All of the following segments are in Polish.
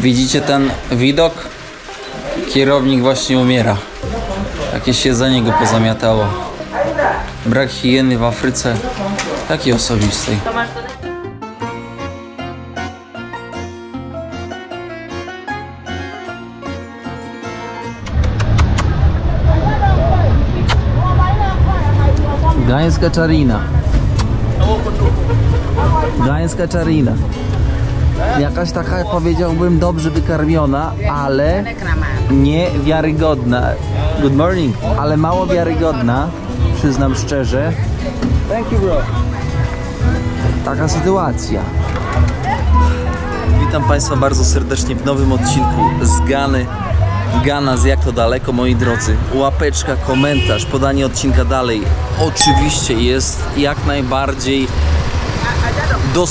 Widzicie ten widok? Kierownik właśnie umiera. Jakieś jedzenie go pozamiatało. Brak higieny w Afryce takiej osobistej. Gdańska Czarina. Gdańska Czarina. Jakaś taka, powiedziałbym, dobrze wykarmiona, ale niewiarygodna. Good morning. Ale mało wiarygodna, przyznam szczerze. Thank you, bro. Taka sytuacja. Witam Państwa bardzo serdecznie w nowym odcinku z Gany. Gana z Jak to daleko, moi drodzy. Łapeczka, komentarz, podanie odcinka dalej. Oczywiście jest jak najbardziej do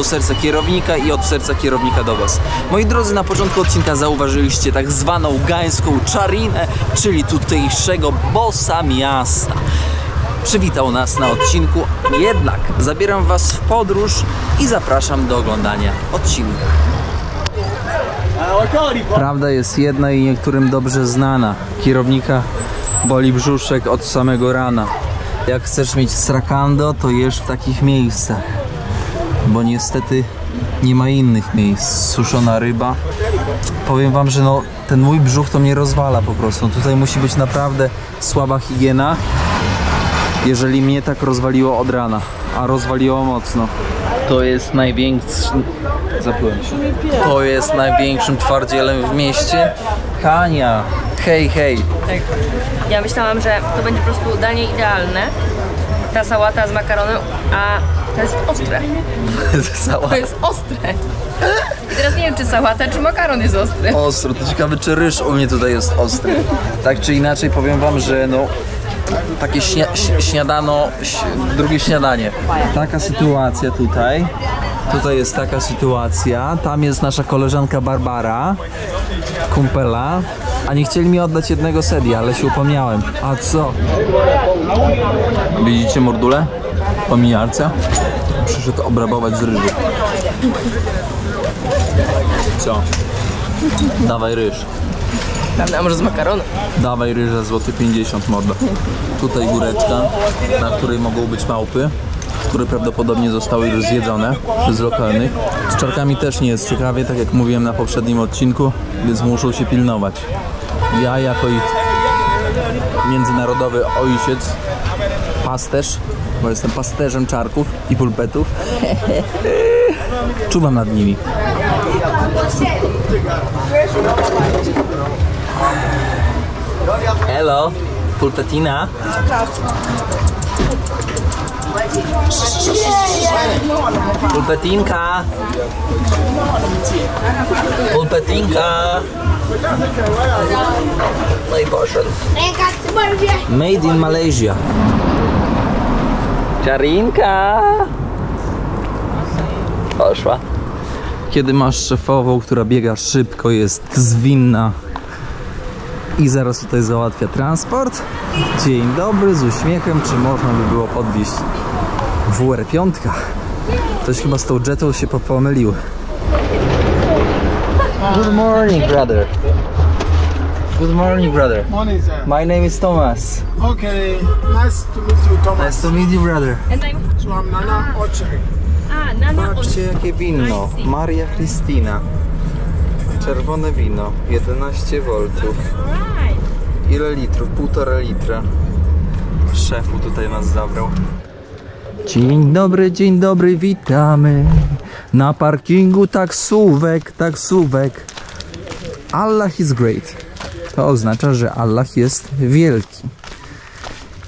serca kierownika i od serca kierownika do Was. Moi drodzy, na początku odcinka zauważyliście tak zwaną Gdańską Czarinę, czyli tutejszego bossa miasta. Przywitał nas na odcinku, jednak zabieram Was w podróż i zapraszam do oglądania odcinka. Prawda jest jedna i niektórym dobrze znana. Kierownika boli brzuszek od samego rana. Jak chcesz mieć srakando, to jesz w takich miejscach, bo niestety nie ma innych miejsc. Suszona ryba. Powiem Wam, że no, ten mój brzuch to mnie rozwala po prostu. Tutaj musi być naprawdę słaba higiena, jeżeli mnie tak rozwaliło od rana, a rozwaliło mocno. To jest największy... Zaplułem się. To jest największym twardzielem w mieście. Hania, hej, hej. Tak. Ja myślałam, że to będzie po prostu danie idealne. Ta sałata z makaronem, a to jest ostre. To jest ostre. I teraz nie wiem, czy sałata, czy makaron jest ostry. Ostro, to ciekawe, czy ryż u mnie tutaj jest ostry. Tak czy inaczej powiem Wam, że no takie śniadano, drugie śniadanie. Taka sytuacja tutaj. Tutaj jest taka sytuacja. Tam jest nasza koleżanka Barbara, kumpela. A nie chcieli mi oddać jednego sedia, ale się upomniałem. A co? Widzicie mordule? Po mijarce? Przyszedł obrabować z ryżu. Co? Dawaj ryż. A może z makaronu? Dawaj ryża, złoty 50 morda. Tutaj góreczka, na której mogą być małpy, które prawdopodobnie zostały już zjedzone przez lokalnych. Z czarkami też nie jest ciekawie, tak jak mówiłem na poprzednim odcinku, więc muszą się pilnować. Ja jako ich międzynarodowy ojciec, pasterz, bo jestem pasterzem czarków i pulpetów, czuwam nad nimi. Hello, pulpetina. Pulpetinka. Pulpetinka. No i poszedł. Made in Malaysia. Czarinka. Poszła. Kiedy masz szefową, która biega szybko, jest zwinna i zaraz tutaj załatwia transport. Dzień dobry, z uśmiechem, czy można by było podwieźć WR5? Ktoś chyba z tą jetą się pomylił. Good morning, brother. Good morning, brother. Morning, sir. My name is Thomas. Okay, nice to meet you, Thomas. Nice to meet you, brother. And I'm... So I'm Nana Oche. A, Nana Patrzcie, jakie wino. Maria Cristina. Czerwone wino. 11 V. Ile litrów? 1,5 litra. Szefu tutaj nas zabrał. Dzień dobry, witamy. Na parkingu taksówek. Allah is great. To oznacza, że Allah jest wielki.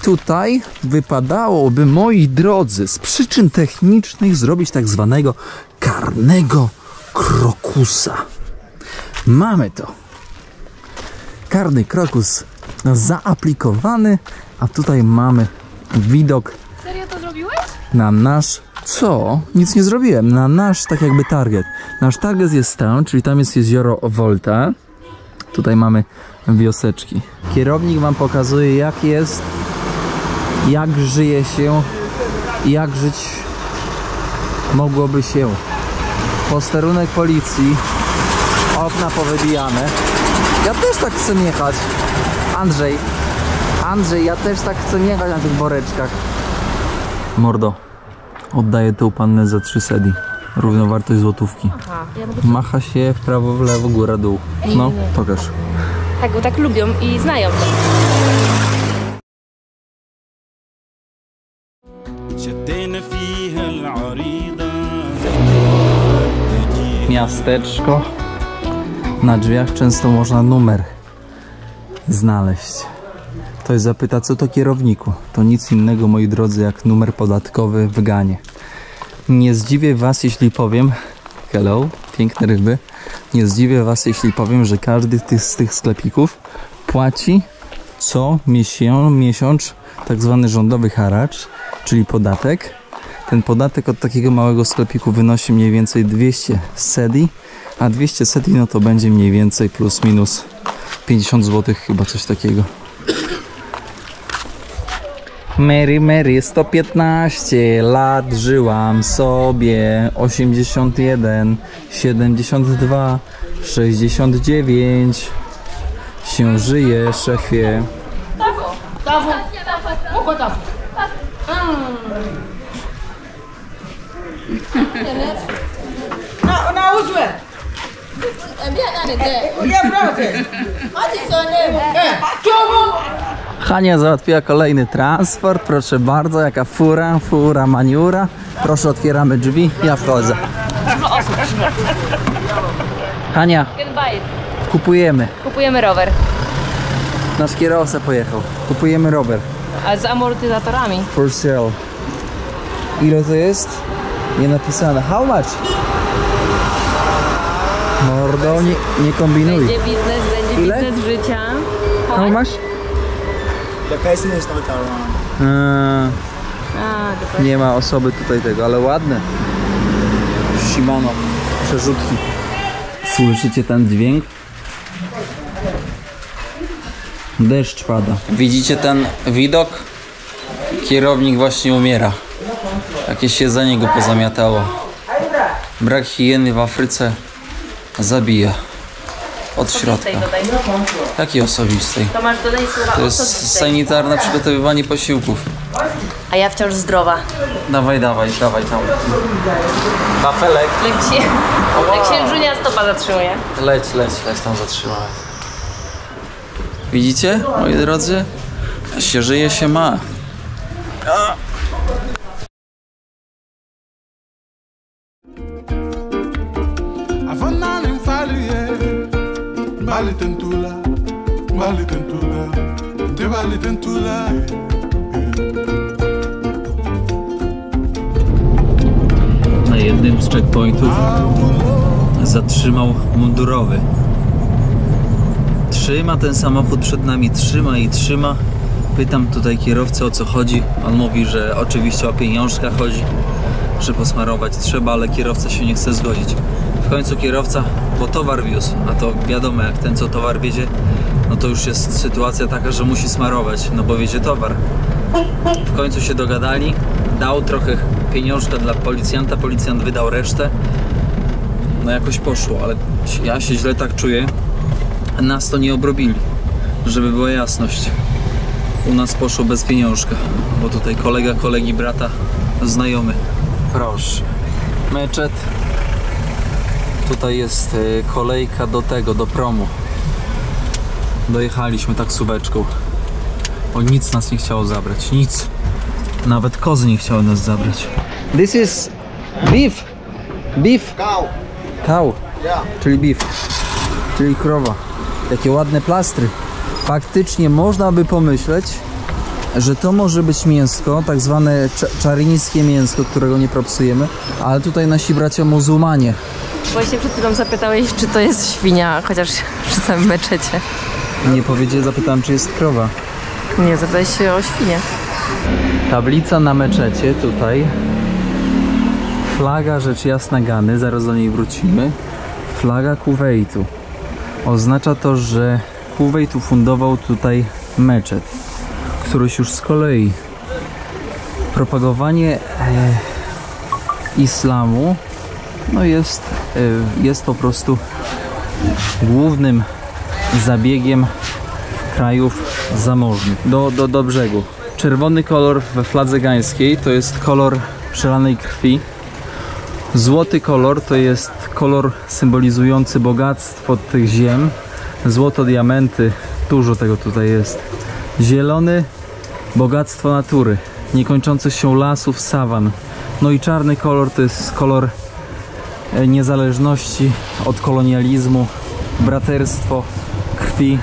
Tutaj wypadałoby, moi drodzy, z przyczyn technicznych zrobić tak zwanego karnego krokusa. Mamy to. Karny krokus zaaplikowany, a tutaj mamy widok. Serio to zrobiłeś? Na nasz... Co? Nic nie zrobiłem. Na nasz tak jakby target. Nasz target jest tam, czyli tam jest jezioro Volta. Tutaj mamy wioseczki. Kierownik Wam pokazuje, jak jest, jak żyje się, jak żyć mogłoby się. Posterunek policji Okna powybijane. Ja też tak chcę jechać. Andrzej, ja też tak chcę jechać na tych woreczkach. Mordo, oddaję tą pannę za 3 sedi. Równowartość złotówki. Aha. Macha się w prawo, w lewo, góra, dół. No, pokaż. Tak, bo tak lubią i znają to. Miasteczko. Na drzwiach często można numer znaleźć. Ktoś zapyta, co to kierowniku? To nic innego, moi drodzy, jak numer podatkowy w Ganie. Nie zdziwię was, jeśli powiem... Hello, piękne ryby. Nie zdziwię was, jeśli powiem, że każdy z tych sklepików płaci co miesiąc tak zwany rządowy haracz, czyli podatek. Ten podatek od takiego małego sklepiku wynosi mniej więcej 200 sedi, a 200 sedi no to będzie mniej więcej plus minus 50 zł, chyba coś takiego. Mary, 115 lat żyłam sobie, 81, 72, 69 się żyje, szefie. Hania załatwiła kolejny transport, proszę bardzo, jaka fura maniura. Proszę, otwieramy drzwi, ja wchodzę. Hania, kupujemy rower. Nasz kierowca pojechał, kupujemy rower. A z amortyzatorami. For sale. Ile to jest? Nie napisane. How much? Mordo, nie kombinuj. Będzie biznes życia. How much? The person is not around. Nie ma osoby tutaj tego, ale ładne. Shimano, przerzutki. Słyszycie ten dźwięk? Deszcz pada. Widzicie ten widok? Kierownik właśnie umiera. Jakieś siedzenie go pozamiatało. Brak higieny w Afryce zabija. Od środka. Jakiej osobistej? To jest sanitarne przygotowywanie posiłków. A ja wciąż zdrowa. Dawaj tam. Wafelek. Jak księżunia stopa zatrzymuje. Leć tam zatrzymaj. Widzicie, moi drodzy? Się żyje, się ma. Na jednym z checkpointów zatrzymał mundurowy. Trzyma ten samochód przed nami, trzyma. Pytam tutaj kierowcę, o co chodzi. On mówi, że oczywiście o pieniążka chodzi, że posmarować trzeba, ale kierowca się nie chce zgodzić. W końcu kierowca, bo towar wiózł, a to wiadomo, jak ten co towar wiezie, no to już jest sytuacja taka, że musi smarować, no bo wiezie towar. W końcu się dogadali, dał trochę pieniążka dla policjanta, policjant wydał resztę. No jakoś poszło, ale ja się źle tak czuję. Nas to nie obrobili, żeby była jasność. U nas poszło bez pieniążka, bo tutaj kolega kolegi brata, znajomy. Proszę. Meczet. Tutaj jest kolejka do promu. Dojechaliśmy taksóweczką. O, nic nas nie chciało zabrać, nic. Nawet kozy nie chciały nas zabrać. This is beef. Cow. Yeah. Czyli beef. Czyli krowa. Jakie ładne plastry. Faktycznie można by pomyśleć, że to może być mięsko, tak zwane czarińskie mięsko, którego nie propsujemy, ale tutaj nasi bracia muzułmanie. Właśnie przed chwilą zapytałeś, czy to jest świnia, chociaż przy samym meczecie. Nie zapytałem, czy jest krowa. Nie, zapytałeś się o świnię. Tablica na meczecie tutaj. Flaga rzecz jasna Gany, zaraz do niej wrócimy. Flaga Kuwejtu. Oznacza to, że Kuwejt ufundował tutaj meczet. Któryś już z kolei. Propagowanie islamu no jest po prostu głównym zabiegiem krajów zamożnych do brzegu. Czerwony kolor we fladze gańskiej to jest kolor przelanej krwi. Złoty kolor to jest kolor symbolizujący bogactwo tych ziem. Złoto, diamenty, dużo tego tutaj jest. Zielony, bogactwo natury, niekończących się lasów, sawan. No i czarny kolor to jest kolor niezależności od kolonializmu, braterstwo krwi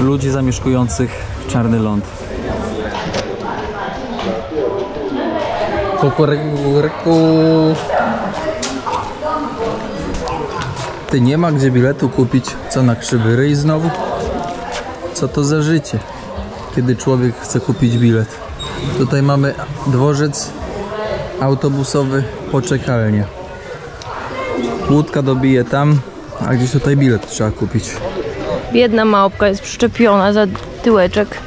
ludzi zamieszkujących czarny ląd. Kukuryku. Ty, nie ma gdzie biletu kupić. Co, na krzywy ryj znowu? Co to za życie, kiedy człowiek chce kupić bilet? Tutaj mamy dworzec autobusowy, poczekalnia. Łódka dobije tam, a gdzieś tutaj bilet trzeba kupić. Biedna małpka jest przyczepiona za tyłeczek.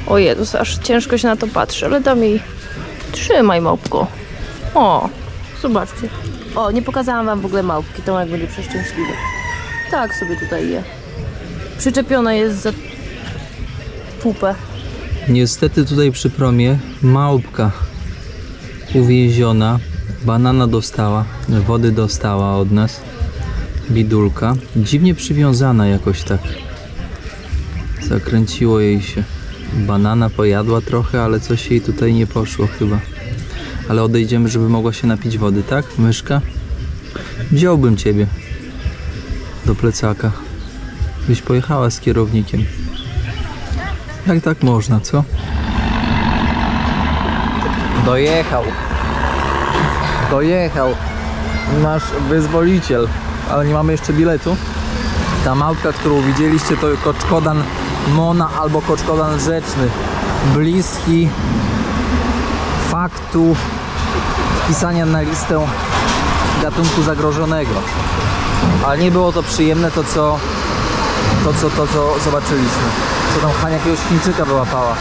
O Jezus, aż ciężko się na to patrzy, ale dam jej. Trzymaj, małpko. O, zobaczcie. O, nie pokazałam wam w ogóle małpki, Tomek będzie przeszczęśliwy. Tak sobie tutaj je. Przyczepiona jest za pupę. Niestety tutaj przy promie małpka uwięziona. Banana dostała, wody dostała od nas. Bidulka. Dziwnie przywiązana jakoś tak. Zakręciło jej się. Banana pojadła trochę, ale coś jej tutaj nie poszło chyba. Ale odejdziemy, żeby mogła się napić wody, tak? Myszka? Wziąłbym ciebie do plecaka. Byś pojechała z kierownikiem. Jak tak można, co? Dojechał. Dojechał. Nasz wyzwoliciel. Ale nie mamy jeszcze biletu. Ta małpka, którą widzieliście, to koczkodan Mona albo koczkodan rzeczny. Bliski faktu wpisania na listę gatunku zagrożonego. Ale nie było to przyjemne to co zobaczyliśmy. Co tam Hania jakiegoś Chińczyka wyłapała.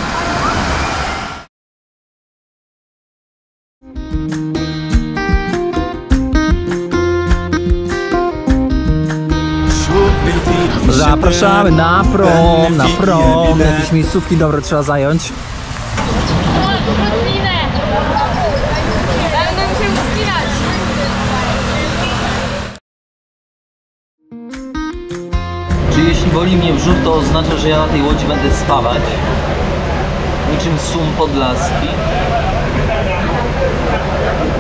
Zapraszamy na prom. Jakieś miejscówki dobre trzeba zająć. Czy jeśli boli mnie brzuch, to oznacza, że ja na tej łodzi będę spawać? Niczym sum podlaski.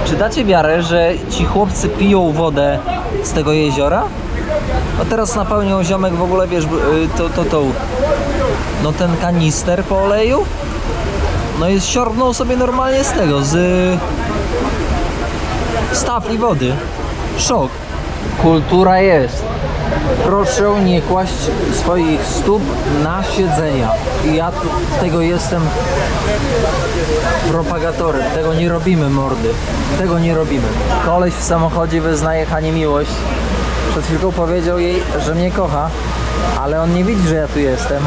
Czy dacie wiarę, że ci chłopcy piją wodę z tego jeziora? A teraz napełnią ziomek w ogóle, wiesz, no ten kanister po oleju. No i siorbnął sobie normalnie z tego, z tafli wody. Szok. Kultura jest. Proszę nie kłaść swoich stóp na siedzenia. I ja tego jestem propagatorem. Tego nie robimy, mordy. Tego nie robimy. Koleś w samochodzie wyznaje Hanie miłość. Przed chwilką powiedział jej, że mnie kocha, ale on nie widzi, że ja tu jestem.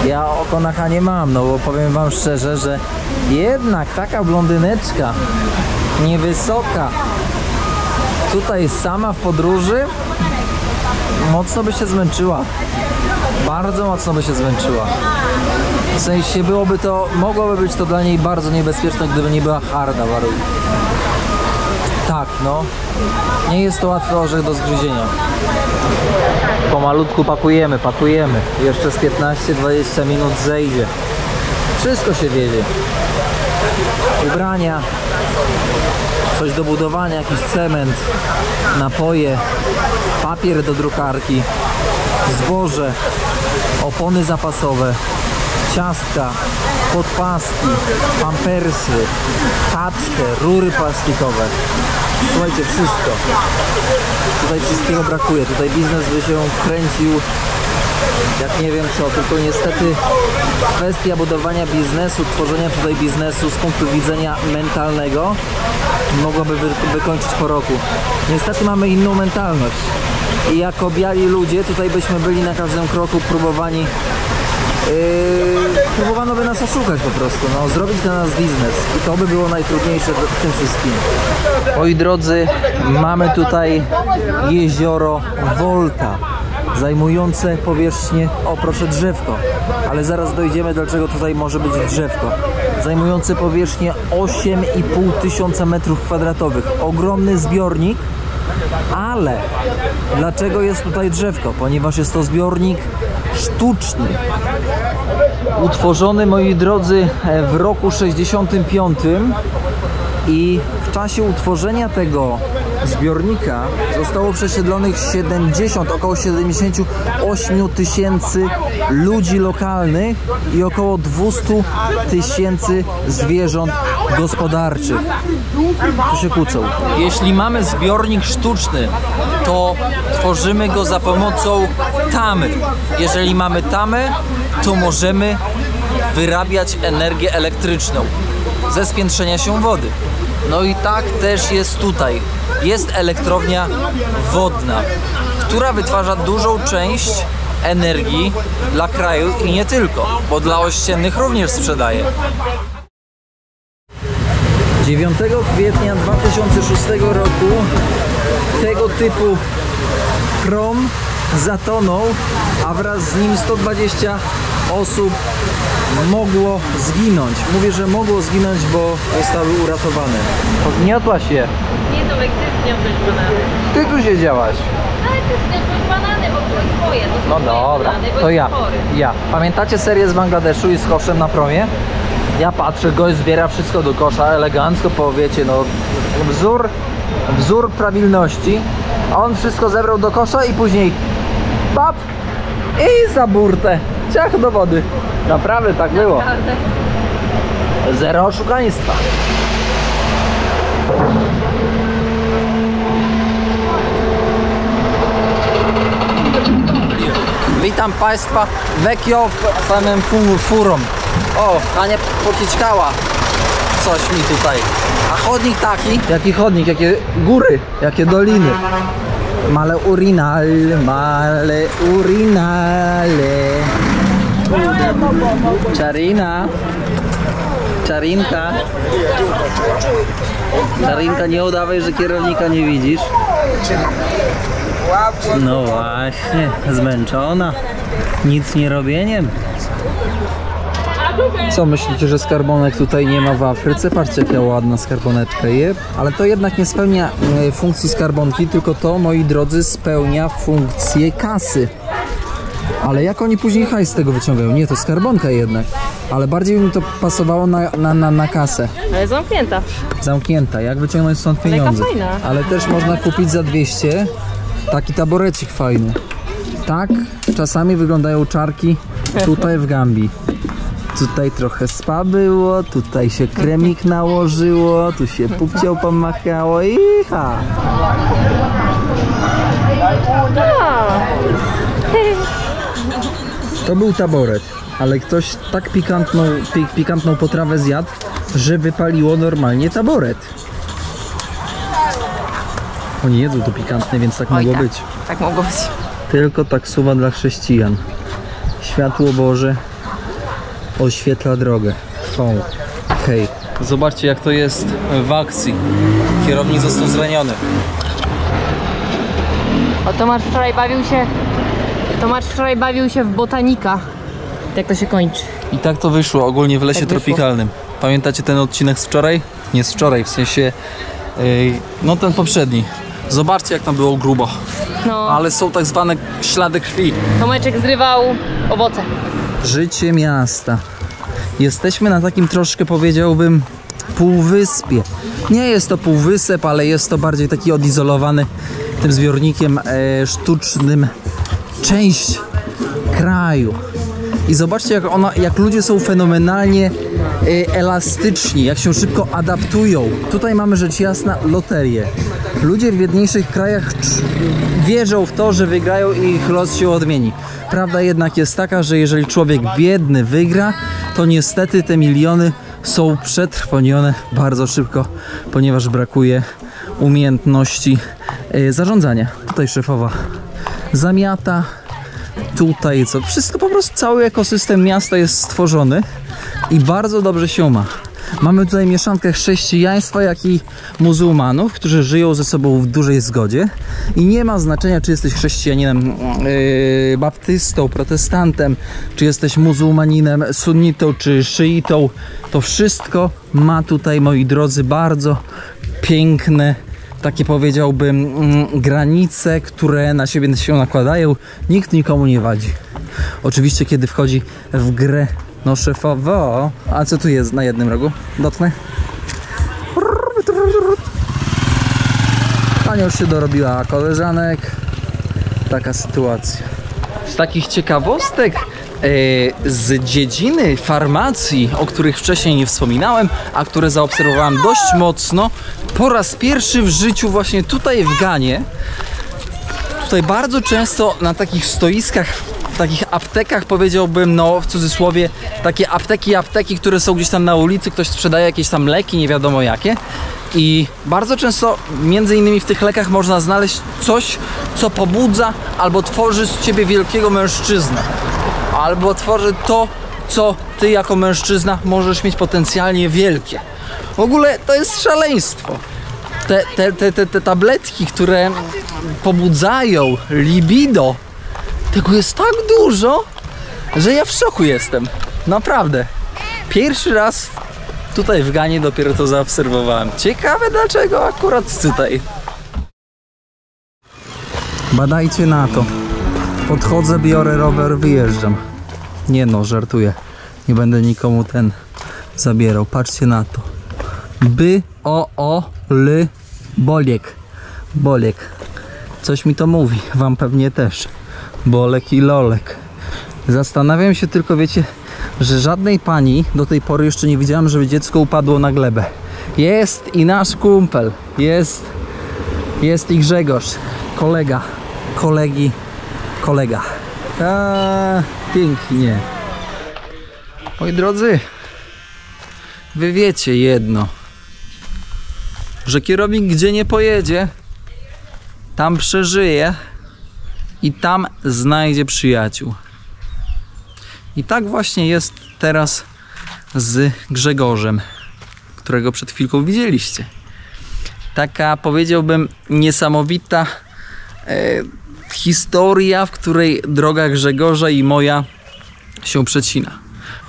Ja oko na Hanie mam, no bo powiem wam szczerze, że jednak taka blondyneczka, niewysoka, tutaj sama w podróży, mocno by się zmęczyła. Bardzo mocno by się zmęczyła. W sensie mogłoby być to dla niej bardzo niebezpieczne, gdyby nie była harda warunku. Tak, no. Nie jest to łatwy orzech do zgryzienia. Pomalutku pakujemy. Jeszcze z 15-20 minut zejdzie. Wszystko się wiedzie. Ubrania, coś do budowania, jakiś cement, napoje, papier do drukarki, zboże, opony zapasowe, ciastka, podpaski, pampersy, taczkę, rury plastikowe. Słuchajcie, wszystko. Tutaj wszystkiego brakuje. Tutaj biznes by się kręcił jak nie wiem co, tylko niestety kwestia budowania biznesu, tworzenia tutaj biznesu z punktu widzenia mentalnego mogłaby wykończyć po roku. Niestety mamy inną mentalność i jako biali ludzie tutaj byśmy byli na każdym kroku próbowani próbowano by nas oszukać po prostu, no, zrobić na nas biznes i to by było najtrudniejsze w tym wszystkim. Moi drodzy, mamy tutaj jezioro Volta, zajmujące powierzchnię, o proszę, drzewko, ale zaraz dojdziemy, dlaczego tutaj może być drzewko, zajmujące powierzchnię 8,5 tysiąca metrów kwadratowych, ogromny zbiornik. Ale dlaczego jest tutaj drzewko? Ponieważ jest to zbiornik sztuczny, utworzony, moi drodzy, w roku 65 i w czasie utworzenia tego zbiornika zostało przesiedlonych około 78 tysięcy ludzi lokalnych i około 200 tysięcy zwierząt gospodarczych. Tu się kłócą. Jeśli mamy zbiornik sztuczny, to tworzymy go za pomocą tamy. Jeżeli mamy tamę, to możemy wyrabiać energię elektryczną ze spiętrzenia się wody. No i tak też jest tutaj. Jest elektrownia wodna, która wytwarza dużą część energii dla kraju i nie tylko, bo dla ościennych również sprzedaje. 9 kwietnia 2006 roku tego typu prom zatonął, a wraz z nim 120 osób mogło zginąć. Mówię, że mogło zginąć, bo zostały uratowane. Podniotła się. Nie, Tomek, ty zniosłeś banany. Ty tu siedziałaś. Ale ty zniosłeś banany, bo były twoje. To No dobra, to ja. Pamiętacie serię z Bangladeszu i z koszem na promie? Ja patrzę, gość zbiera wszystko do kosza elegancko, powiecie, no wzór prawilności. A on wszystko zebrał do kosza i później pap i za burtę. Ciach do wody. Naprawdę tak było. Zero oszukaństwa. Witam Państwa w Ekio samym furą. O, Ania pokićkała coś mi tutaj. A chodnik taki? Jaki chodnik? Jakie góry? Jakie doliny? Male urinale. Czarinka, nie udawaj, że kierownika nie widzisz. No właśnie, zmęczona. Nic nie robieniem. Co myślicie, że skarbonek tutaj nie ma w Afryce? Patrzcie, jaka ładna skarboneczka jest. Ale to jednak nie spełnia funkcji skarbonki, tylko to, moi drodzy, spełnia funkcję kasy. Ale jak oni później hajs z tego wyciągają? Nie, to skarbonka jednak. Ale bardziej mi to pasowało na kasę. Ale zamknięta. Zamknięta. Jak wyciągnąć stąd pieniądze? Ale jaka fajna. Ale też można kupić za 200 taki taborecik fajny. Tak czasami wyglądają czarki tutaj w Gambii. Tutaj trochę spa było, tutaj się kremik nałożyło, tu się pupcią pomachało i ha! To był taboret, ale ktoś tak pikantną potrawę zjadł, że wypaliło normalnie taboret. Oni jedzą to pikantne, więc tak mogło być. Tak mogło być. Tylko taksuwa dla chrześcijan. Światło Boże oświetla drogę. Hej. Zobaczcie, jak to jest w akcji. Kierownik został zraniony. O, Tomasz wczoraj bawił się w botanika. Jak to się kończy? I tak to wyszło ogólnie w lesie tropikalnym. Pamiętacie ten odcinek z wczoraj? Nie z wczoraj, w sensie no ten poprzedni. Zobaczcie, jak tam było grubo. No. Ale są tak zwane ślady krwi. Tomeczek zrywał owoce. Życie miasta. Jesteśmy na takim troszkę, powiedziałbym, półwyspie. Nie jest to półwysep, ale jest to bardziej taki odizolowany tym zbiornikiem sztucznym część kraju. I zobaczcie, jak ludzie są fenomenalnie elastyczni, jak się szybko adaptują. Tutaj mamy rzecz jasna loterię. Ludzie w biedniejszych krajach wierzą w to, że wygrają i ich los się odmieni. Prawda jednak jest taka, że jeżeli człowiek biedny wygra, to niestety te miliony są przetrwonione bardzo szybko, ponieważ brakuje umiejętności zarządzania. Tutaj szefowa zamiata, tutaj, co wszystko po prostu, cały ekosystem miasta jest stworzony i bardzo dobrze się ma. Mamy tutaj mieszankę chrześcijaństwa, jak i muzułmanów, którzy żyją ze sobą w dużej zgodzie i nie ma znaczenia, czy jesteś chrześcijaninem, baptystą, protestantem, czy jesteś muzułmaninem, sunnitą, czy szyitą. To wszystko ma tutaj, moi drodzy, bardzo piękne, takie powiedziałbym, granice, które na siebie się nakładają. Nikt nikomu nie wadzi. Oczywiście, kiedy wchodzi w grę no szefowo, a co tu jest na jednym rogu? Dotknę. Pani już się dorobiła koleżanek. Taka sytuacja. Z takich ciekawostek z dziedziny farmacji, o których wcześniej nie wspominałem, a które zaobserwowałem dość mocno, po raz pierwszy w życiu właśnie tutaj w Ganie. Tutaj bardzo często na takich stoiskach, w takich aptekach, powiedziałbym, no w cudzysłowie, takie apteki, które są gdzieś tam na ulicy, ktoś sprzedaje jakieś tam leki, nie wiadomo jakie. I bardzo często, między innymi w tych lekach, można znaleźć coś, co pobudza albo tworzy z ciebie wielkiego mężczyznę. Albo tworzy to, co ty jako mężczyzna możesz mieć potencjalnie wielkie. W ogóle to jest szaleństwo. Te tabletki, które pobudzają libido, tego jest tak dużo, że ja w szoku jestem. Naprawdę. Pierwszy raz tutaj w Ganie dopiero to zaobserwowałem. Ciekawe dlaczego akurat tutaj. Badajcie na to. Podchodzę, biorę rower, wyjeżdżam. Nie no, żartuję. Nie będę nikomu ten zabierał. Patrzcie na to. Boliek. Boliek. Coś mi to mówi. Wam pewnie też. Bolek i lolek. Zastanawiam się tylko, wiecie, że żadnej pani do tej pory jeszcze nie widziałem, żeby dziecko upadło na glebę. Jest i nasz kumpel. Jest i Grzegorz. Kolega. Pięknie. Moi drodzy, wy wiecie jedno, że kierownik gdzie nie pojedzie, tam przeżyje i tam znajdzie przyjaciół. I tak właśnie jest teraz z Grzegorzem, którego przed chwilką widzieliście. Taka, powiedziałbym, niesamowita historia, w której droga Grzegorza i moja się przecina.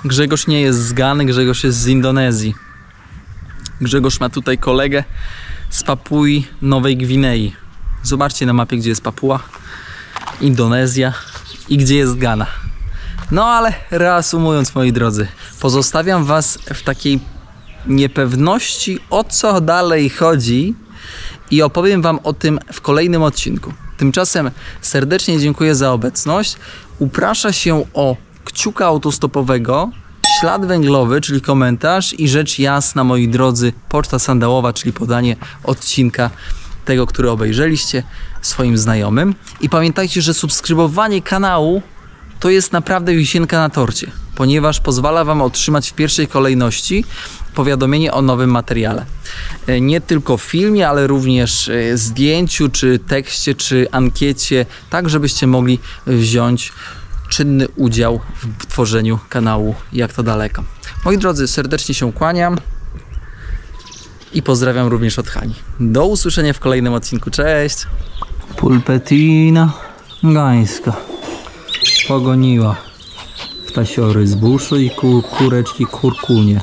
Grzegorz nie jest z Gany, Grzegorz jest z Indonezji. Grzegorz ma tutaj kolegę z Papui Nowej Gwinei. Zobaczcie na mapie, gdzie jest Papua, Indonezja i gdzie jest Gana. No ale reasumując, moi drodzy, pozostawiam was w takiej niepewności, o co dalej chodzi i opowiem wam o tym w kolejnym odcinku. Tymczasem serdecznie dziękuję za obecność. Uprasza się o kciuka autostopowego, ślad węglowy, czyli komentarz i rzecz jasna, moi drodzy, poczta sandałowa, czyli podanie odcinka tego, który obejrzeliście swoim znajomym. I pamiętajcie, że subskrybowanie kanału to jest naprawdę wisienka na torcie, ponieważ pozwala wam otrzymać w pierwszej kolejności powiadomienie o nowym materiale. Nie tylko w filmie, ale również zdjęciu, czy tekście, czy ankiecie, tak żebyście mogli wziąć czynny udział w tworzeniu kanału Jak to daleko. Moi drodzy, serdecznie się kłaniam i pozdrawiam również od Hani. Do usłyszenia w kolejnym odcinku. Cześć! Pulpetina gańska pogoniła ptasiory z buszu i kureczki kurkunie.